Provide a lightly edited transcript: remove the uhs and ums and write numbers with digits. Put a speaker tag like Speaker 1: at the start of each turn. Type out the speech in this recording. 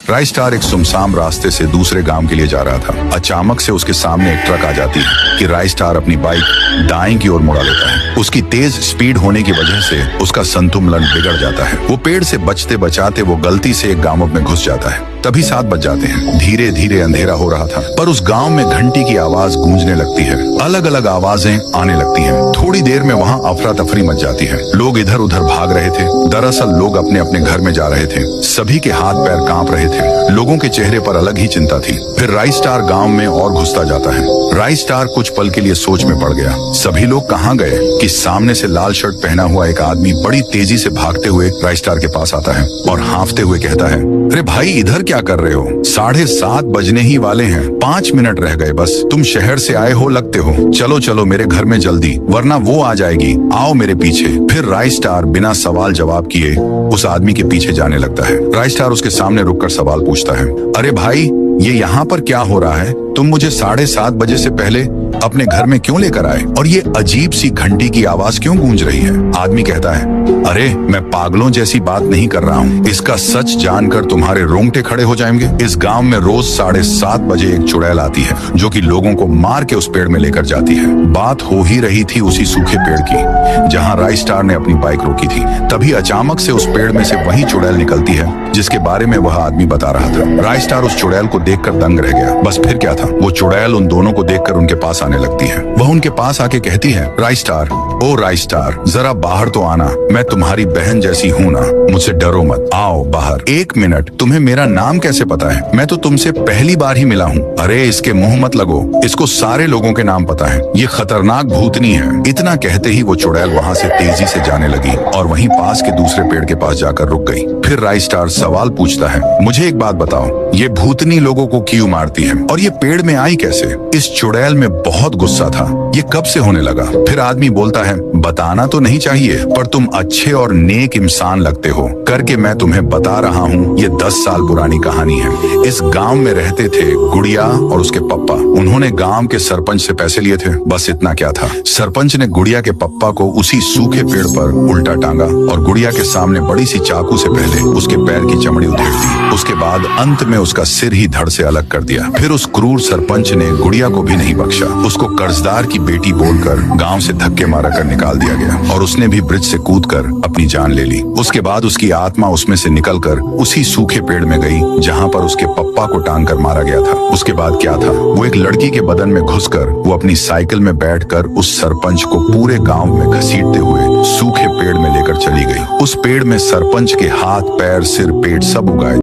Speaker 1: Rice star एक सुनसान रास्ते से दूसरे गांव के लिए जा रहा था। अचानक से उसके सामने एक ट्रक आ जाती है कि राइस स्टार अपनी बाइक दाएं की ओर मुड़ा लेता है। उसकी तेज स्पीड होने की वजह से उसका संतुलन बिगड़ जाता है। वो पेड़ से बचते बचाते वो गलती से एक गांव में घुस जाता है। तभी 7 बज जाते हैं। धीरे धीरे अंधेरा हो रहा था, पर उस गांव में घंटी की आवाज गूंजने लगती है। अलग अलग आवाजें आने लगती हैं। थोड़ी देर में वहां अफरा तफरी मच जाती है। लोग इधर उधर भाग रहे थे। दरअसल लोग अपने अपने घर में जा रहे थे। सभी के हाथ पैर कांप रहे थे। लोगों के चेहरे पर अलग ही चिंता थी। फिर राइस स्टार गांव में और घुसता जाता है। राइस स्टार कुछ पल के लिए सोच में पड़ गया। सभी लोग कहाँ गए कि सामने से लाल शर्ट पहना हुआ एक आदमी बड़ी तेजी से भागते हुए राइस स्टार के पास आता है और हांफते हुए कहता है, अरे भाई, इधर क्या कर रहे हो? 7:30 बजने ही वाले हैं। 5 मिनट रह गए बस। तुम शहर से आए हो लगते हो। चलो चलो मेरे घर में जल्दी, वरना वो आ जाएगी। आओ मेरे पीछे। फिर राइस स्टार बिना सवाल जवाब किए उस आदमी के पीछे जाने लगता है। राइस स्टार उसके सामने रुककर सवाल पूछता है, अरे भाई, ये यहाँ पर क्या हो रहा है? तुम मुझे 7:30 बजे से पहले अपने घर में क्यों लेकर आए? और ये अजीब सी घंटी की आवाज क्यों गूंज रही है? आदमी कहता है, अरे मैं पागलों जैसी बात नहीं कर रहा हूँ। इसका सच जानकर तुम्हारे रोंगटे खड़े हो जाएंगे। इस गांव में रोज 7:30 बजे एक चुड़ैल आती है जो कि लोगों को मार के उस पेड़ में लेकर जाती है। बात हो ही रही थी उसी सूखे पेड़ की जहाँ राइस स्टार ने अपनी बाइक रोकी थी। तभी अचानक से उस पेड़ में से वही चुड़ैल निकलती है जिसके बारे में वह आदमी बता रहा था। राइस स्टार उस चुड़ैल को देखकर दंग रह गया। बस फिर क्या था, वो चुड़ैल उन दोनों को देखकर उनके पास आने लगती है। वह उनके पास आके कहती है, राइस स्टार, ओ राइस स्टार, जरा बाहर तो आना। मैं तुम्हारी बहन जैसी हूँ ना, मुझसे डरो मत। आओ बाहर। 1 मिनट, तुम्हें मेरा नाम कैसे पता है? मैं तो तुमसे पहली बार ही मिला हूँ। अरे इसके मुंह मत लगो, इसको सारे लोगों के नाम पता है। ये खतरनाक भूतनी है। इतना कहते ही वो चुड़ैल वहाँ से तेजी से जाने लगी और वहीं पास के दूसरे पेड़ के पास जाकर रुक गई। फिर राइस स्टार सवाल पूछता है, मुझे एक बात बताओ, ये भूतनी लोगों को क्यों मारती है और ये पेड़ में आई कैसे? इस चुड़ैल में बहुत गुस्सा था। ये कब से होने लगा? फिर आदमी बोलता है, बताना तो नहीं चाहिए, पर तुम अच्छे और नेक इंसान लगते हो करके मैं तुम्हें बता रहा हूँ। ये 10 साल पुरानी कहानी है। इस गांव में रहते थे गुड़िया और उसके पप्पा। उन्होंने गांव के सरपंच से पैसे लिए थे। बस इतना क्या था, सरपंच ने गुड़िया के पप्पा को उसी सूखे पेड़ पर उल्टा टांगा और गुड़िया के सामने बड़ी सी चाकू से पहले उसके पैर की चमड़ी उधेड़ दी। उसके बाद अंत में उसका सिर ही धड़ से अलग कर दिया। फिर उस क्रूर सरपंच ने गुड़िया को भी नहीं बख्शा। उसको कर्जदार की बेटी बोलकर गांव से धक्के मारा कर निकाल दिया गया और उसने भी ब्रिज से कूदकर अपनी जान ले ली। उसके बाद उसकी आत्मा उसमें से निकलकर उसी सूखे पेड़ में गई जहां पर उसके पप्पा को टांग कर मारा गया था। उसके बाद क्या था, वो एक लड़की के बदन में घुसकर वो अपनी साइकिल में बैठकर उस सरपंच को पूरे गांव में घसीटते हुए सूखे पेड़ में लेकर चली गई। उस पेड़ में सरपंच के हाथ, पैर, सिर, पेट सब उगाए।